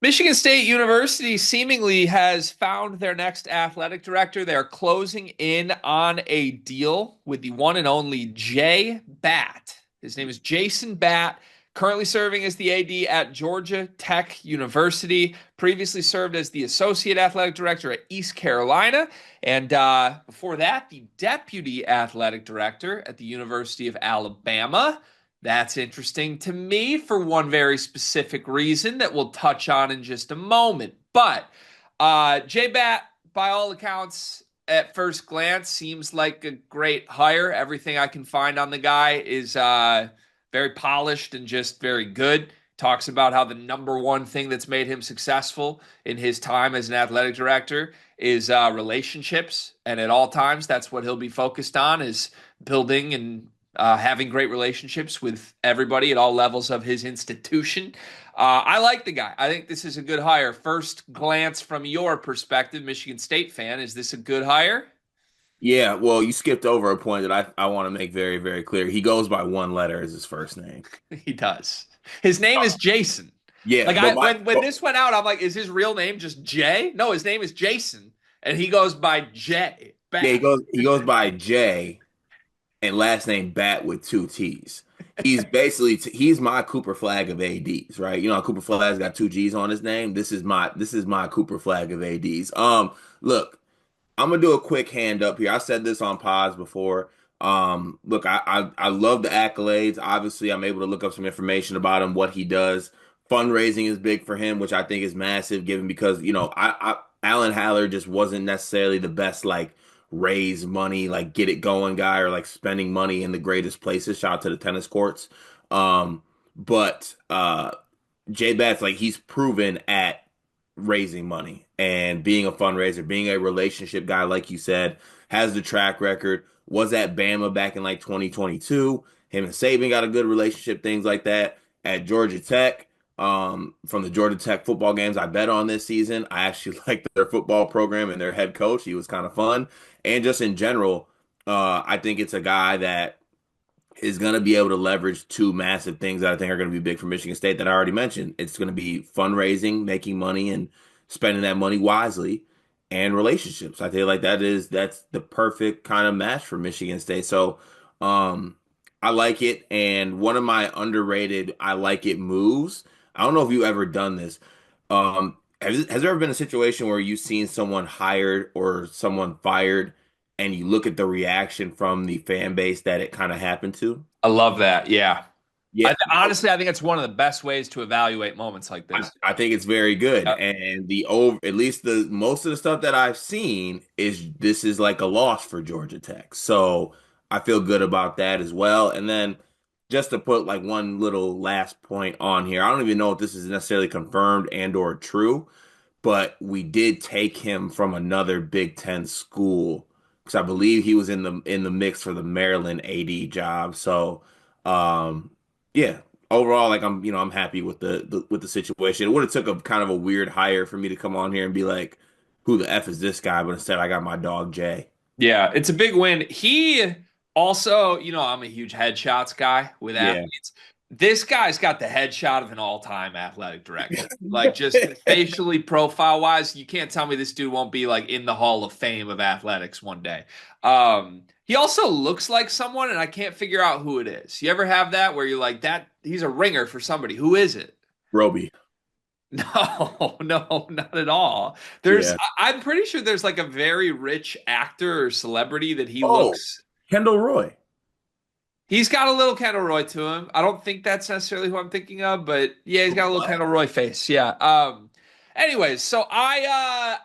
Michigan State University seemingly has found their next athletic director. They are closing in on a deal with the one and only Jay Batt. His name is Jason Batt, currently serving as the AD at Georgia Tech University, previously served as the associate athletic director at East Carolina, and before that, the deputy athletic director at the University of Alabama. That's interesting to me for one very specific reason that we'll touch on in just a moment. But J-Bat, by all accounts, at first glance, seems like a great hire. Everything I can find on the guy is very polished and just very good. Talks about how the number one thing that's made him successful in his time as an athletic director is relationships, and at all times, that's what he'll be focused on is building and having great relationships with everybody at all levels of his institution. I like the guy. I think this is a good hire. First glance from your perspective, Michigan State fan, is this a good hire? Yeah, well, you skipped over a point that I want to make very, very clear. He goes by one letter as his first name. He does. His name is Jason. Yeah, Like but I my when this went out, I'm like, is his real name just Jay? No, his name is Jason, and he goes by Jay yeah, Bat. he goes by Jay and last name Bat with two T's. He's my Cooper Flag of ADs, right? You know, Cooper Flag's got two G's on his name. This is my Cooper Flag of ADs. Look, I'm gonna do a quick hand up here. I said this on pods before. Look, I love the accolades. Obviously, I'm able to look up some information about him, what he does. Fundraising is big for him, which I think is massive, given because I Alan Haller just wasn't necessarily the best like raise money, like get it going guy, or like spending money in the greatest places. Shout out to the tennis courts. But Jay Batts, like he's proven at raising money and being a fundraiser, being a relationship guy, like you said, has the track record. Was at Bama back in like 2022. Him and Saban got a good relationship, things like that. At Georgia Tech, from the Georgia Tech football games I bet on this season, I actually liked their football program and their head coach. He was kind of fun. And just in general, I think it's a guy that is going to be able to leverage two massive things that I think are going to be big for Michigan State that I already mentioned. It's going to be fundraising, making money, and spending that money wisely, and relationships. I feel like that's the perfect kind of match for Michigan State. So, um, I like it. And one of my underrated I like it moves. I don't know if you've ever done this. Has there ever been a situation where you've seen someone hired or someone fired, and you look at the reaction from the fan base that it kind of happened to? I love that. Yeah. Yeah, Honestly, I think it's one of the best ways to evaluate moments like I, this. I think it's very good. Yep. And the over at least the most of the stuff that I've seen is this is like a loss for Georgia Tech. So I feel good about that as well. And then just to put like one little last point on here, I don't even know if this is necessarily confirmed and or true, but we did take him from another Big Ten school because I believe he was in the mix for the Maryland AD job. So yeah, overall, like I'm happy with the situation. It would have took a kind of a weird hire for me to come on here and be like, who the F is this guy? But instead I got my dog Jay. Yeah, it's a big win. He also, I'm a huge headshots guy with Yeah. athletes. This guy's got the headshot of an all-time athletic director. Like just facially profile wise, you can't tell me this dude won't be like in the Hall of Fame of athletics one day. He also looks like someone, and I can't figure out who it is. You ever have that where you're like, that he's a ringer for somebody. Who is it? Roby. No, no, not at all. Yeah. I'm pretty sure there's like a very rich actor or celebrity that he Oh, looks, Kendall Roy. he's got a little Kendall Roy to him. I don't think that's necessarily who I'm thinking of, but yeah, he's got a little What? Kendall Roy face. Yeah. Anyways, so yeah,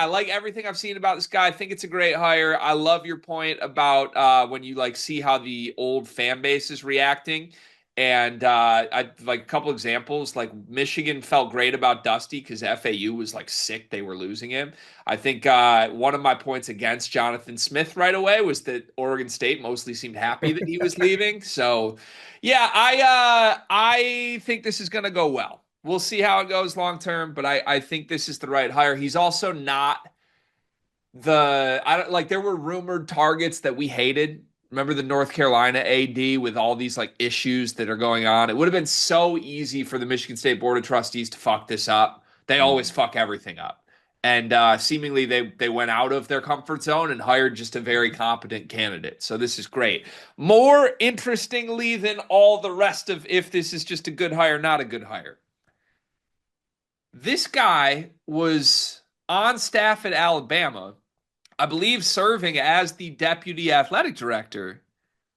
like everything I've seen about this guy, I think it's a great hire. I love your point about when you like see how the old fan base is reacting. And I like a couple examples. Like Michigan felt great about Dusty because FAU was like sick; they were losing him. I think one of my points against Jonathan Smith right away was that Oregon State mostly seemed happy that he was leaving. So, yeah, I think this is going to go well. We'll see how it goes long term, but I think this is the right hire. He's also not I don't like there were rumored targets that we hated Remember the North Carolina AD with all these like issues that are going on? It would have been so easy for the Michigan State Board of Trustees to fuck this up. They always Mm. fuck everything up. And seemingly they went out of their comfort zone and hired just a very competent candidate. So this is great. More interestingly than all the rest of if this is just a good hire, not a good hire. This guy was on staff at Alabama, I believe serving as the deputy athletic director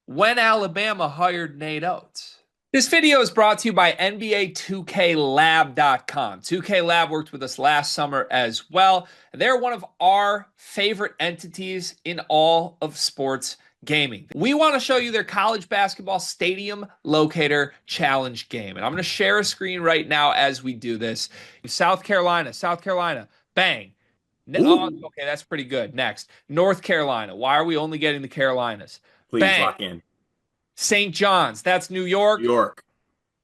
when Alabama hired Nate Oats. This video is brought to you by NBA2KLab.com. 2K Lab worked with us last summer as well. They're one of our favorite entities in all of sports gaming. We want to show you their college basketball stadium locator challenge game. And I'm going to share a screen right now as we do this. South Carolina, bang. Oh, Ooh, okay, that's pretty good. Next, North Carolina. Why are we only getting the Carolinas? please Bang. lock in. St. John's, that's New New York. York.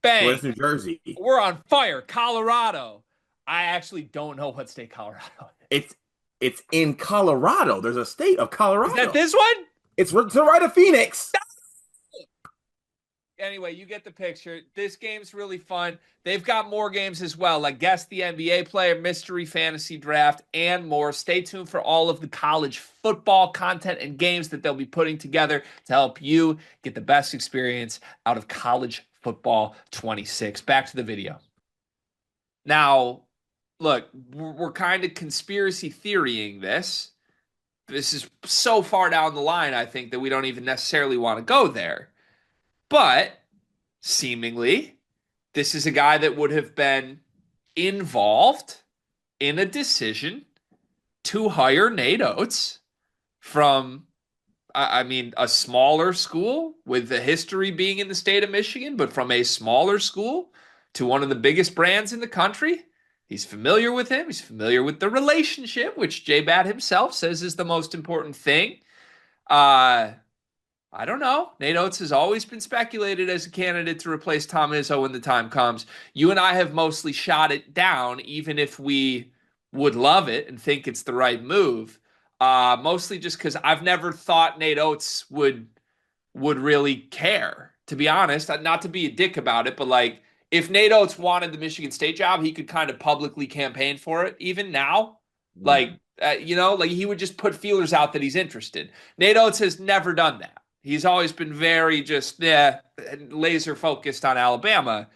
Bang. Where's New Jersey? We're on fire. Colorado. I actually don't know what state Colorado is. It's it's in Colorado. There's a state of Is that Colorado. this one? It's to the right of Phoenix. Anyway, you get the picture. This game's really fun. They've got more games as well, like Guess the NBA Player, Mystery Fantasy Draft, and more. Stay tuned for all of the college football content and games that they'll be putting together to help you get the best experience out of college football 26. Back to the video. Now, look, we're kind of conspiracy theorying this. This is so far down the line, I think, that we don't even necessarily want to go there. But seemingly, this is a guy that would have been involved in a decision to hire Nate Oats from, I mean, a smaller school with the history being in the state of Michigan, but from a smaller school to one of the biggest brands in the country. He's familiar with him. He's familiar with the relationship, which J Batt himself says is the most important thing. Uh, I don't know. Nate Oats has always been speculated as a candidate to replace Tom Izzo when the time comes. You and I have mostly shot it down, even if we would love it and think it's the right move. Mostly just because I've never thought Nate Oats would really care. To be honest, not to be a dick about it, but like if Nate Oats wanted the Michigan State job, he could kind of publicly campaign for it. Even now, like Mm. like he would just put feelers out that he's interested. Nate Oats has never done that. He's always been very just laser focused on Alabama.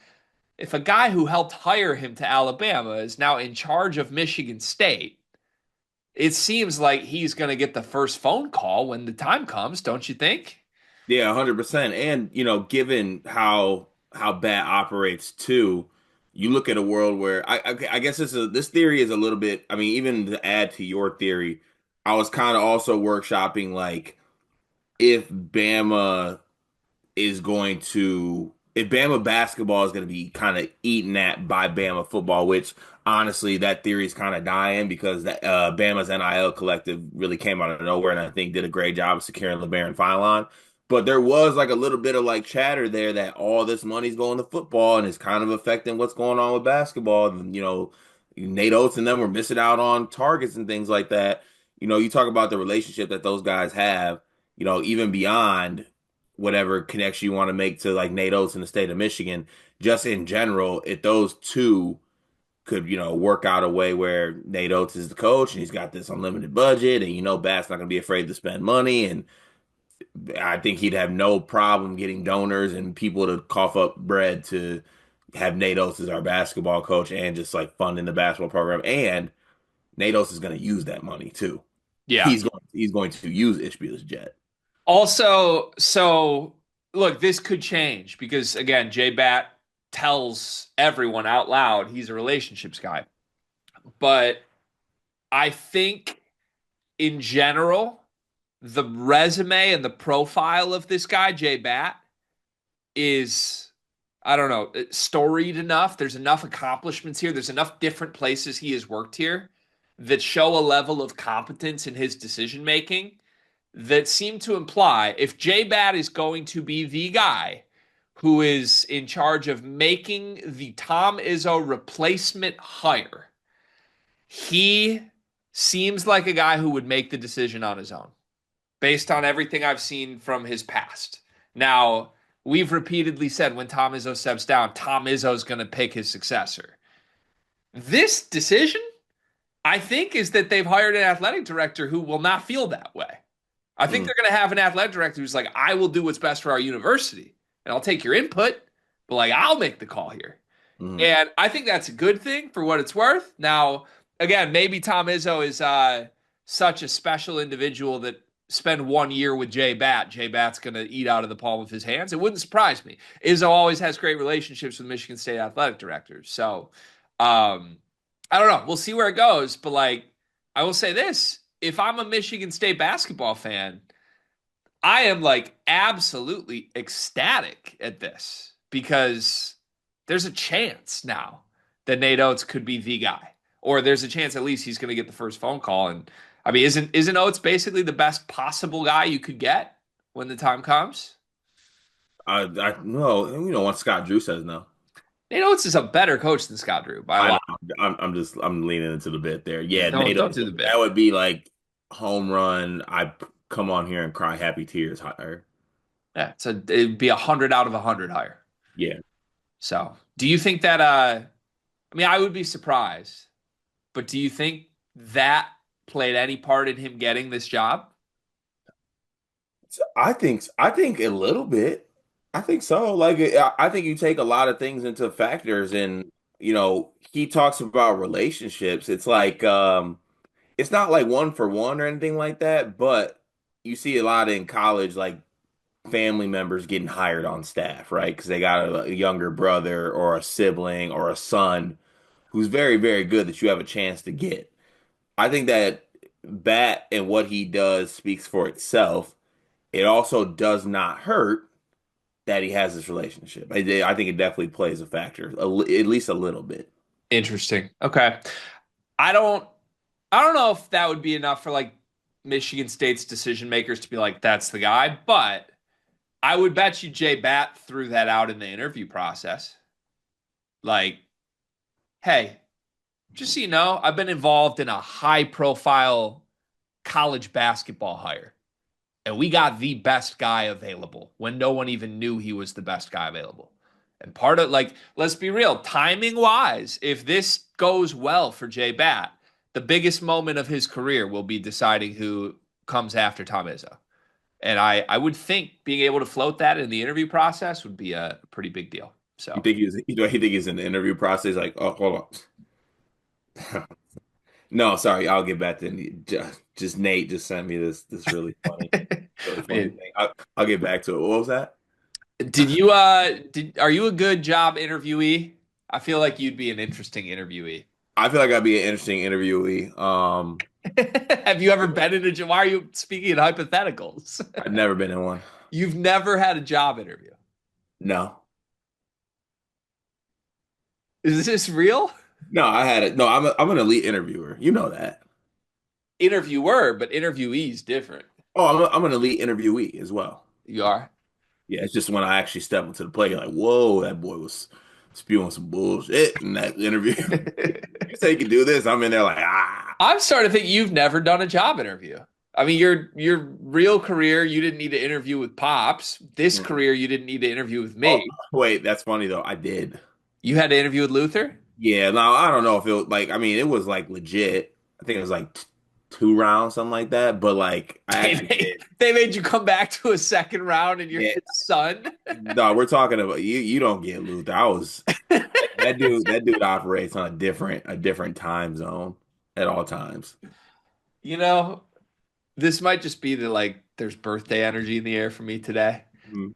If a guy who helped hire him to Alabama is now in charge of Michigan State, it seems like he's going to get the first phone call when the time comes, don't you think? Yeah, 100%. And given how Bat operates too, you look at a world where I guess this theory is a little bit. I mean, even to add to your theory, I was kind of also workshopping like if Bama is going to if Bama basketball is going to be kind of eaten at by Bama football, which honestly that theory is kind of dying because Bama's NIL collective really came out of nowhere and I think did a great job of securing LeBaron Philon. But there was like a little bit of like chatter there that all this money's going to football and it's kind of affecting what's going on with basketball. And Nate Oates and them were missing out on targets and things like that. You talk about the relationship that those guys have, even beyond whatever connection you want to make to like Nate Oats in the state of Michigan, just in general, if those two could, work out a way where Nate Oats is the coach and he's got this unlimited budget and Batt's not going to be afraid to spend money. And I think he'd have no problem getting donors and people to cough up bread to have Nate Oats as our basketball coach and just like funding the basketball program. And Nate Oats is going to use that money too. Yeah. He's going to use Ishbia's jet. Also, so look, this could change because again, J Batt tells everyone out loud he's a relationships guy. But I think in general, the resume and the profile of this guy, J Batt, is, I don't know, storied enough. There's enough accomplishments here. There's enough different places he has worked here that show a level of competence in his decision making that seem to imply if J Batt is going to be the guy who is in charge of making the Tom Izzo replacement hire, he seems like a guy who would make the decision on his own. based on everything I've seen from his past. Now, we've repeatedly said when Tom Izzo steps down, Tom Izzo's going to pick his successor. This decision, I think, is that they've hired an athletic director who will not feel that way. I think Mm, they're going to have an athletic director who's like, I will do what's best for our university and I'll take your input, but like, I'll make the call here. mm. And I think that's a good thing for what it's worth. Now, again, maybe Tom Izzo is such a special individual that spend 1 year with Jay Batt. Jay Batt's going to eat out of the palm of his hands. It wouldn't surprise me. Izzo always has great relationships with Michigan State athletic directors. So, um, I don't know. We'll see where it goes. But like, I will say this: if I'm a Michigan State basketball fan, I am like absolutely ecstatic at this because there's a chance now that Nate Oats could be the guy, or there's a chance at least he's going to get the first phone call. And I mean, isn't Oats basically the best possible guy you could get when the time comes? I no, you know, once Scott Drew says no. Nate Oats is a better coach than Scott Drew by a I know. lot. I'm leaning into the bit there. Yeah, Don't NATO. do the That bit. would be like home run. I come on here and cry happy tears higher. Yeah, it'd be 100 out of 100 higher. Yeah. So, do you think that? I mean, I would be surprised, but do you think that played any part in him getting this job? So I think a little bit. I think so. Like I think you take a lot of things into factors and he talks about relationships. It's like it's not like one for one or anything like that, but you see a lot in college like family members getting hired on staff, right? Because they got a younger brother or a sibling or a son who's very, very good that you have a chance to get. I think that Bat and what he does speaks for itself. It also does not hurt that he has this relationship. I think it definitely plays a factor, at least a little bit. Interesting. Okay. I don't I don't know if that would be enough for like Michigan State's decision makers to be like, that's the guy, but I would bet you Jay Batt threw that out in the interview process. Like, hey, just so you know, I've been involved in a high profile college basketball hire. And we got the best guy available when no one even knew he was the best guy available. And part of like, let's be real, timing wise, if this goes well for Jay Batt, the biggest moment of his career will be deciding who comes after Tom Izzo. And I would think being able to float that in the interview process would be a pretty big deal. You So think he think he's in the interview process? Like, oh, hold on. No, sorry, I'll get back to just Nate just sent me this really I funny mean, thing. I'll get back to it. What was that? are you a good job interviewee? I feel like you'd be an interesting interviewee. I feel like I'd be an interesting interviewee. Have you ever been in a job? Why are you speaking in hypotheticals? I've never been in one. You've never had a job interview. No, Is this real? no, I had it. No, I'm an elite interviewer. You know that. Interviewer, but interviewee is different. Oh, I'm an elite interviewee as well. You are. Yeah, it's just when I actually step into the play, you're like, whoa, that boy was spewing some bullshit in that interview. You say you can do this, I'm in there like, ah. I'm starting to think you've never done a job interview. I mean, your real career, you didn't need to interview with Pops. This career, you didn't need to interview with Oh, me. wait, that's funny though. I did. You had to interview with Luther. Yeah, now I don't know if it was like, I mean, it was like legit. I think it was like 2 rounds, something like that. But like, I They actually made, did. they made you come back to a second round, and you're Yeah, his son. no, we're talking about you. You don't get Luther. I was that dude. That dude operates on a different time zone at all times. You know, this might just be the like there's birthday energy in the air for me today, Mhm.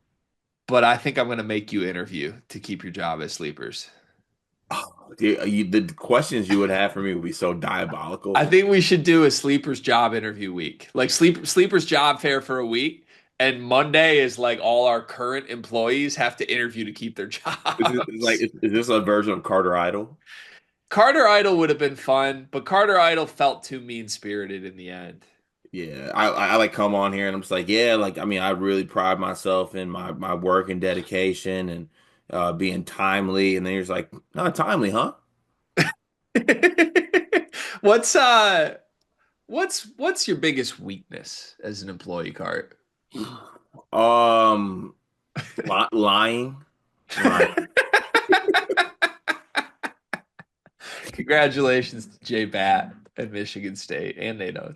but I think I'm going to make you interview to keep your job as sleepers. Oh, the questions you would have for me would be so I diabolical. think we should do a sleepers job interview week. Like sleepers job fair for a week, and Monday is like all our current employees have to interview to keep their jobs. Is this a version of Carter Idol? Carter Idol would have been fun, but Carter Idol felt too mean-spirited in the end. Yeah, I like come on here and I'm just like, yeah, like I mean, I really pride myself in my work and dedication and being timely. And then you're just like, not timely, huh? What's What's your biggest weakness as an employee, Cart? Um, lying, lying. Congratulations to Jay Batt at Michigan State and Nate Oats.